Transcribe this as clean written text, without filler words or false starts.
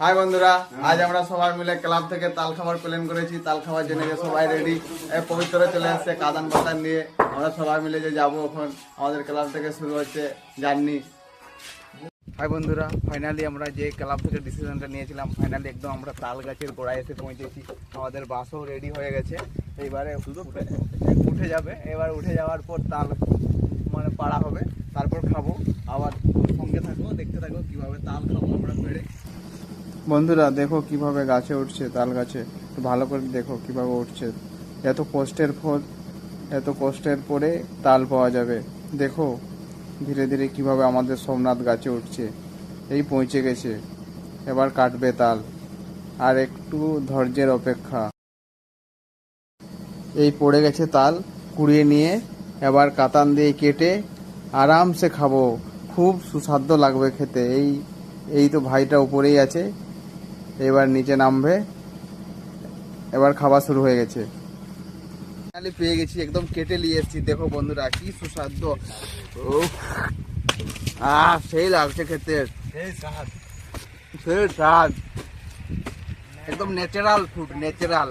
High বন্ধুরা, আজ আমরা সবাই মিলে ক্লাব থেকে তাল খাবার প্ল্যান করেছি। তাল খাবার জন্য যে সবাই রেডি, পবিত্র চলে আসছে কাদান বাতান নিয়ে। আমরা সবাই মিলে যে যাবো এখন, আমাদের ক্লাব থেকে শুরু হচ্ছে জার্নি। হাই বন্ধুরা, ফাইনালি আমরা যে ক্লাব থেকে ডিসিশনটা নিয়েছিলাম, ফাইনালি একদম আমরা তাল গাছের গোড়ায় এসে পৌঁছেছি। আমাদের বাসও রেডি হয়ে গেছে, এইবারে উঠে যাবে। এবার উঠে যাওয়ার পর তাল মানে পাড়া হবে, তারপর খাবো। আবার সঙ্গে থাকবো, দেখতে থাকবো কিভাবে তাল খাবো আমরা পেড়ে। বন্ধুরা দেখো কিভাবে গাছে উঠছে, তাল গাছে একটু ভালো করে দেখো কিভাবে উঠছে। এত কষ্টের পরে তাল পাওয়া যাবে। দেখো ধীরে ধীরে কিভাবে আমাদের সোমনাথ গাছে উঠছে। এই পৌঁছে গেছে, এবার কাটবে তাল, আর একটু ধৈর্যের অপেক্ষা। এই পড়ে গেছে তাল, কুড়িয়ে নিয়ে এবার কাতান দিয়ে কেটে আরামসে খাবো। খুব সুস্বাদু লাগবে খেতে। এই তো ভাইটা উপরেই আছে, এবার নিচে নামবে। এবার খাওয়া শুরু হয়ে গেছে। ফাইনালি পেয়ে গেছি, একদম কেটে নিয়ে এসেছি। দেখো বন্ধুরা কি সুস্বাদু, সেই লাগছে খেতে, সেই স্বাদ। একদম ন্যাচারাল ফুড, ন্যাচারাল।